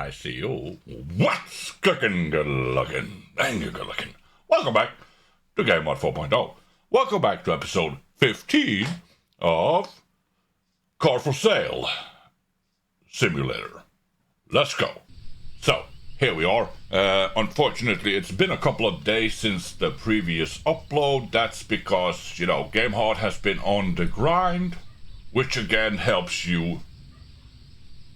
I see you. What's cooking, good looking, and you're good looking. Welcome back to Game Mod 4.0. Welcome back to episode 15 of Car for Sale Simulator. Let's go. So, here we are. Unfortunately, it's been a couple of days since the previous upload. That's because, you know, GameHard has been on the grind, which again helps you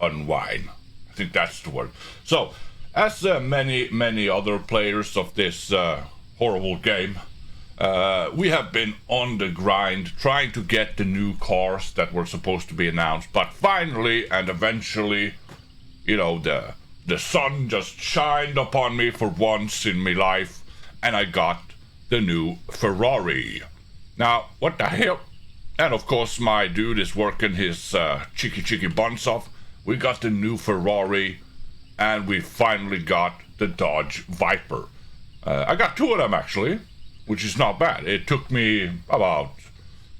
unwind. I think that's the word. So, as many other players of this horrible game, we have been on the grind trying to get the new cars that were supposed to be announced. But finally and eventually, you know, the sun just shined upon me for once in my life, and I got the new Ferrari. Now, what the hell? And of course, my dude is working his cheeky buns off. We got the new Ferrari, and we finally got the Dodge Viper. I got two of them, actually, which is not bad. It took me about...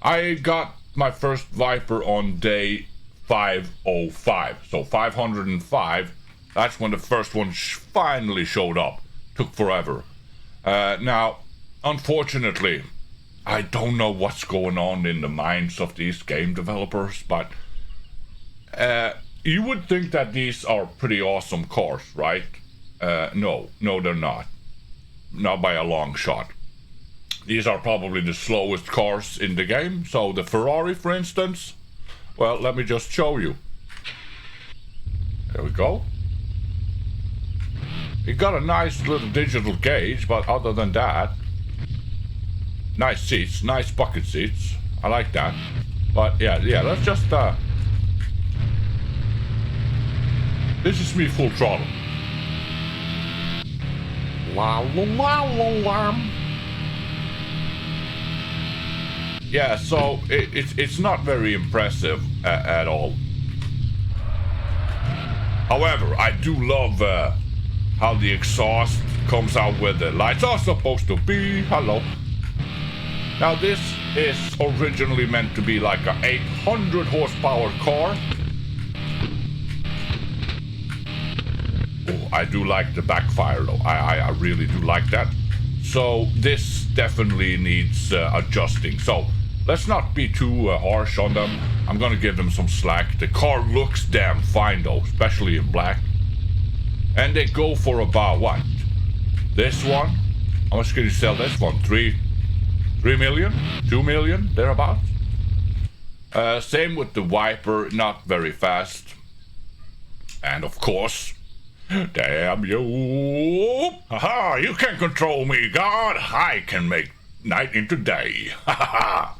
I got my first Viper on day 505. So 505, that's when the first one finally showed up. Took forever. Now, unfortunately, I don't know what's going on in the minds of these game developers, but... you would think that these are pretty awesome cars, right? No, they're not. Not by a long shot. These are probably the slowest cars in the game. So the Ferrari, for instance, well, let me just show you. There we go. It got a nice little digital gauge, but other than that, nice seats, nice bucket seats. I like that. But yeah, let's just this is me full throttle. Yeah, so it's not very impressive at all. However, I do love how the exhaust comes out where the lights are supposed to be. Hello. Now this is originally meant to be like a 800 horsepower car. Oh, I do like the backfire though. I really do like that. So this definitely needs adjusting. So let's not be too harsh on them. I'm gonna give them some slack. The car looks damn fine though, especially in black. And they go for about what? This one? How much can you sell this one? 3 million? 2 million? Thereabouts? Same with the Viper, not very fast. And of course, damn you! Haha! You can't control me, God! I can make night into day. Haha!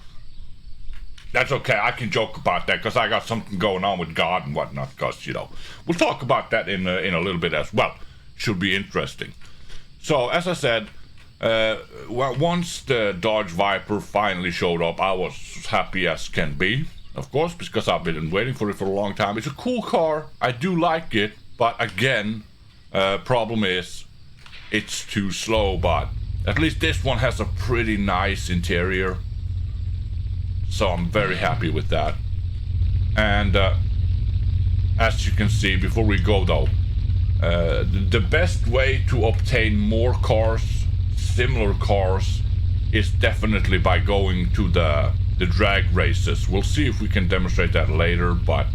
That's okay. I can joke about that because I got something going on with God and whatnot. Because, you know, we'll talk about that in a little bit as well. Should be interesting. So, as I said, well, once the Dodge Viper finally showed up, I was happy as can be. Of course, because I've been waiting for it for a long time. It's a cool car. I do like it. But again, problem is, it's too slow, but at least this one has a pretty nice interior. So I'm very happy with that. And as you can see, before we go though, the best way to obtain more cars, similar cars, is definitely by going to the drag races. We'll see if we can demonstrate that later, but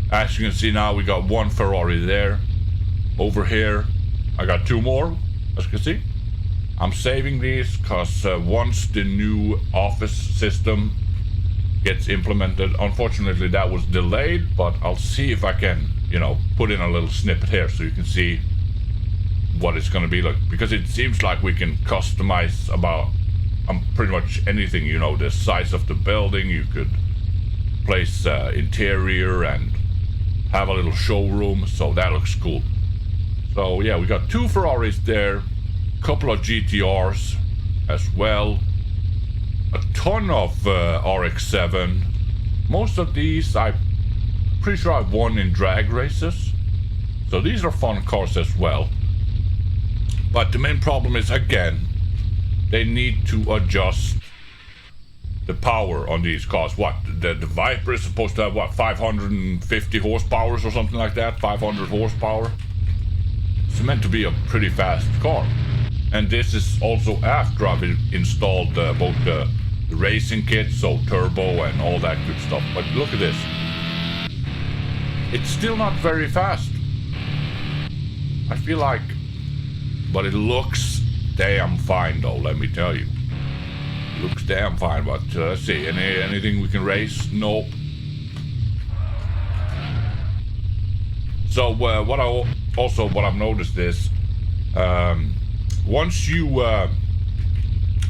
as you can see now, we got one Ferrari there. Over here, I got two more, as you can see. I'm saving these because once the new office system gets implemented, unfortunately that was delayed, but I'll see if I can, you know, put in a little snippet here so you can see what it's going to be like. Because it seems like we can customize about pretty much anything, you know, the size of the building. You could place interior and have a little showroom, so that looks cool. So yeah, we got two Ferraris there, a couple of GTRs as well, a ton of RX-7. Most of these, I'm pretty sure I've won in drag races. So these are fun cars as well. But the main problem is, again, they need to adjust the power on these cars. What, the Viper is supposed to have, what, 550 horsepower or something like that? 500 horsepower? It's meant to be a pretty fast car. And this is also after I've installed both the racing kit, so turbo and all that good stuff. But look at this. It's still not very fast. I feel like, but it looks damn fine though, let me tell you. It looks damn fine, but let's see, anything we can race? Nope. So what I've noticed is, once you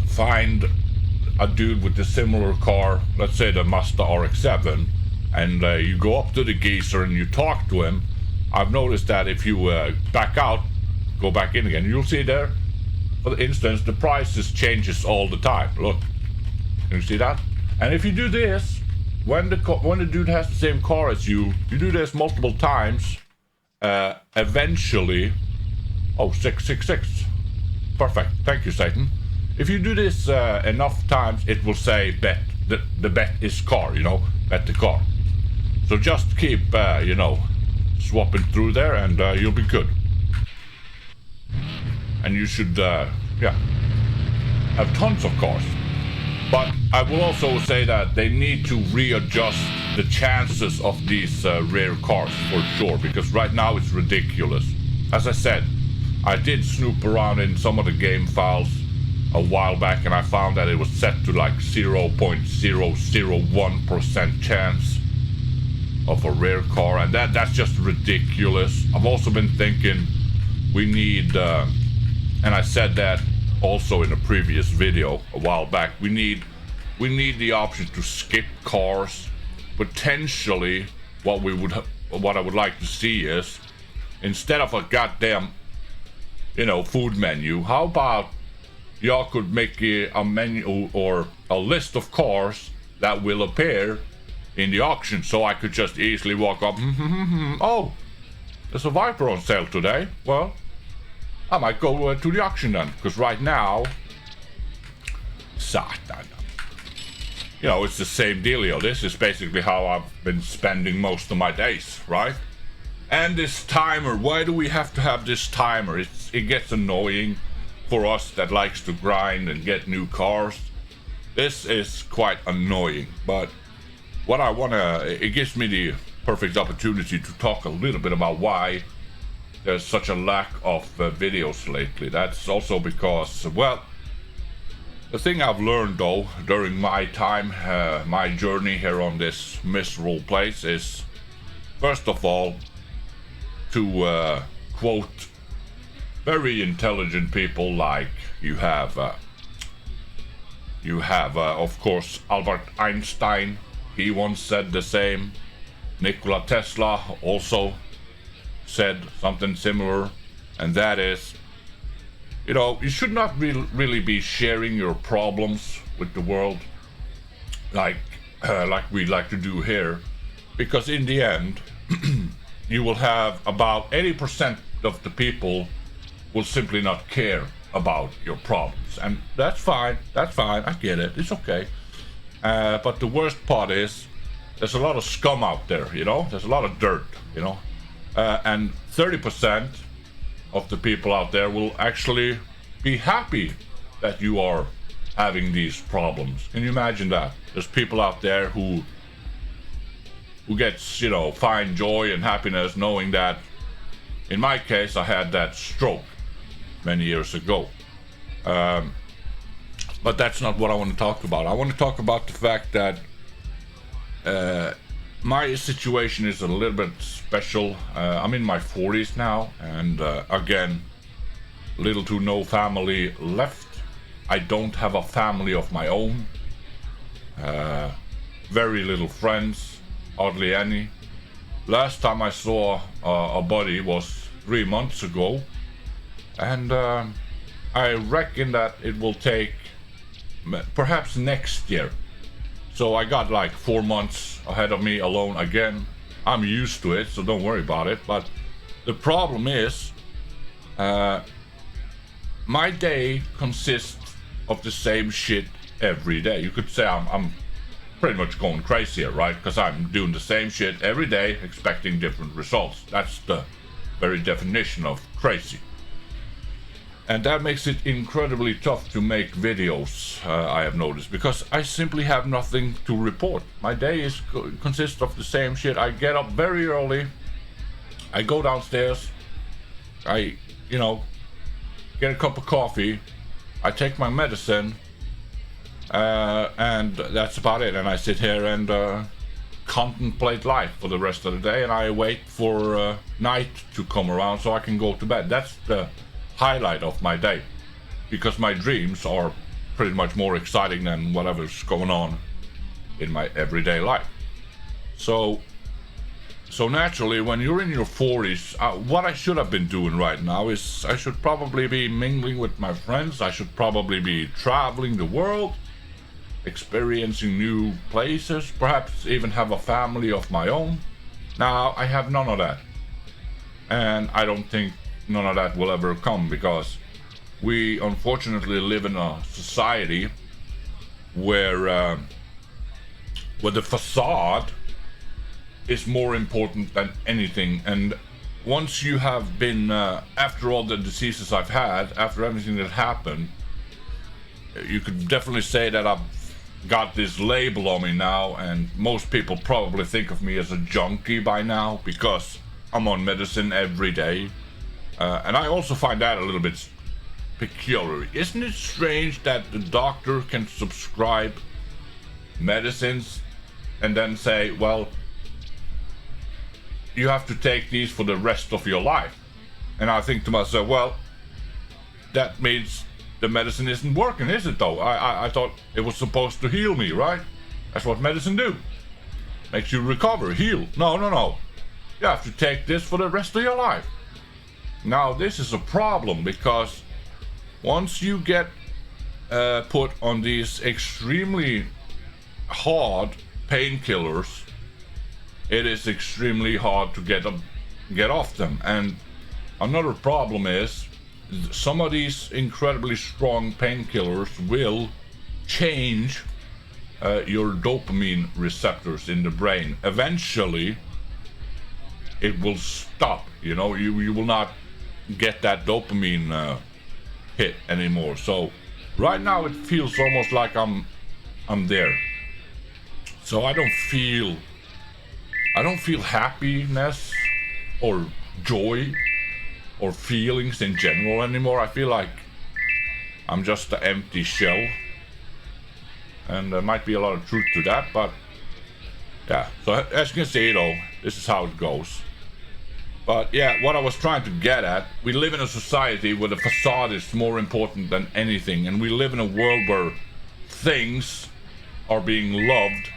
find a dude with a similar car, let's say the Mazda RX-7, and you go up to the geezer and you talk to him, I've noticed that if you back out, go back in again, you'll see there, for instance, the prices changes all the time. Look, can you see that? And if you do this, when the dude has the same car as you do this multiple times, eventually, oh, 666, perfect, thank you, Satan. If you do this enough times, it will say bet, the bet is car, you know, bet the car. So just keep, you know, swapping through there and you'll be good. And you should, yeah, have tons of cars. But I will also say that they need to readjust the chances of these rare cars for sure, because right now it's ridiculous. As I said, I did snoop around in some of the game files a while back and I found that it was set to like 0.001% chance of a rare car, and that's just ridiculous. I've also been thinking we need, and I said that also in a previous video a while back, we need the option to skip cars. Potentially, what I would like to see is, instead of a goddamn, you know, food menu, how about y'all could make a menu or a list of cars that will appear in the auction, so I could just easily walk up, oh, there's a Viper on sale today. Well, I might go to the auction then, because right now, Satan. You know, it's the same dealio. This is basically how I've been spending most of my days, right? And this timer, why do we have to have this timer? It gets annoying for us that likes to grind and get new cars. This is quite annoying, but what I wanna, it gives me the perfect opportunity to talk a little bit about why there's such a lack of videos lately. That's also because, well, the thing I've learned though during my time, my journey here on this miserable place is, first of all, to quote very intelligent people like you have of course Albert Einstein. He once said the same. Nikola Tesla also said something similar, and that is, you know, you should not really be sharing your problems with the world like we like to do here, because in the end you will have about 80% of the people will simply not care about your problems, and that's fine, I get it, it's okay. But the worst part is there's a lot of scum out there, you know, there's a lot of dirt, you know, and 30% of the people out there will actually be happy that you are having these problems. Can you imagine that? There's people out there who gets, you know, find joy and happiness knowing that, in my case, I had that stroke many years ago. But that's not what I want to talk about. I want to talk about the fact that my situation is a little bit special. I'm in my 40s now, and again, little to no family left. I don't have a family of my own. Very little friends, hardly any. Last time I saw a buddy was 3 months ago, and I reckon that it will take perhaps next year. So I got like 4 months ahead of me alone again. I'm used to it, so don't worry about it. But the problem is, my day consists of the same shit every day. You could say I'm pretty much going crazy here, right? Because I'm doing the same shit every day, expecting different results. That's very definition of crazy. And that makes it incredibly tough to make videos, I have noticed, because I simply have nothing to report. My day consists of the same shit. I get up very early, I go downstairs, I, get a cup of coffee, I take my medicine, and that's about it. And I sit here and contemplate life for the rest of the day, and I wait for night to come around so I can go to bed. That's the highlight of my day, because my dreams are pretty much more exciting than whatever's going on in my everyday life. So naturally, when you're in your 40s, what I should have been doing right now is I should probably be mingling with my friends. I should probably be traveling the world, experiencing new places, perhaps even have a family of my own. Now, I have none of that. And I don't think none of that will ever come, because we unfortunately live in a society where the facade is more important than anything. And once you have been, after all the diseases I've had, after everything that happened, you could definitely say that I've got this label on me now, and most people probably think of me as a junkie by now, because I'm on medicine every day. And I also find that a little bit peculiar. Isn't it strange that the doctor can prescribe medicines and then say, well, you have to take these for the rest of your life? And I think to myself, well, that means the medicine isn't working, is it though? I thought it was supposed to heal me, right? That's what medicine do. Makes you recover, heal. No. You have to take this for the rest of your life. Now, this is a problem, because once you get put on these extremely hard painkillers, it is extremely hard to get off them. And another problem is some of these incredibly strong painkillers will change your dopamine receptors in the brain. Eventually, it will stop. You will not get that dopamine hit anymore. So right now it feels almost like I'm there. So I don't feel happiness or joy or feelings in general anymore. I feel like I'm just an empty shell, and there might be a lot of truth to that, but yeah. So as you can see, though, this is how it goes. But yeah, what I was trying to get at, we live in a society where the facade is more important than anything, and we live in a world where things are being loved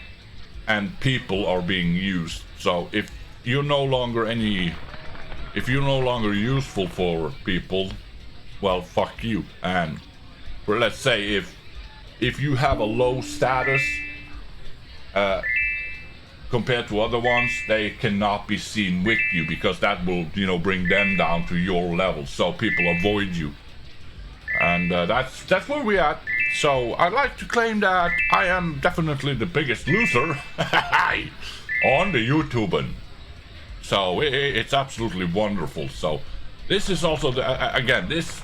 and people are being used. So if you're no longer useful for people, well, fuck you. And let's say if you have a low status compared to other ones, they cannot be seen with you, because that will, bring them down to your level. So people avoid you, and that's where we're at. So I'd like to claim that I am definitely the biggest loser on the YouTubing. So it's absolutely wonderful. So this is also this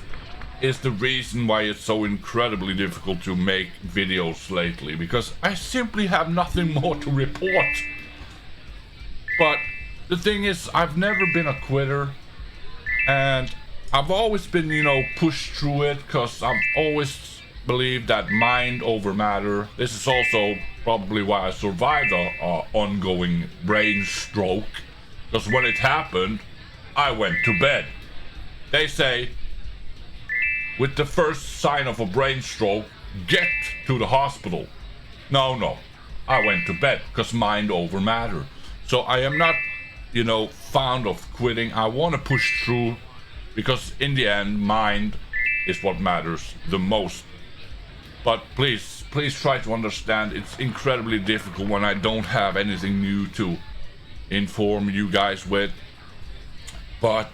is the reason why it's so incredibly difficult to make videos lately, because I simply have nothing more to report. But the thing is, I've never been a quitter, and I've always been, pushed through it, because I've always believed that mind over matter. This is also probably why I survived a ongoing brain stroke, because when it happened, I went to bed. They say, with the first sign of a brain stroke, get to the hospital. No, I went to bed, because mind over matter. So I am not, fond of quitting. I want to push through, because in the end, mind is what matters the most. But please try to understand, it's incredibly difficult when I don't have anything new to inform you guys with. But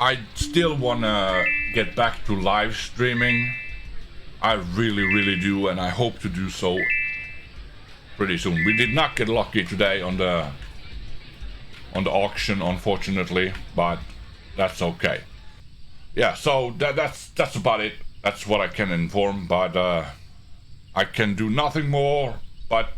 I still want to get back to live streaming. I really do, and I hope to do so pretty soon. We did not get lucky today on the auction, unfortunately, but that's okay. Yeah, so that's about it. That's what I can inform, but I can do nothing more but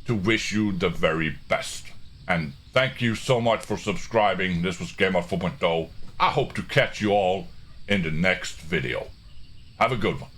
to wish you the very best. And thank you so much for subscribing. This was Gamer 4.0. I hope to catch you all in the next video. Have a good one.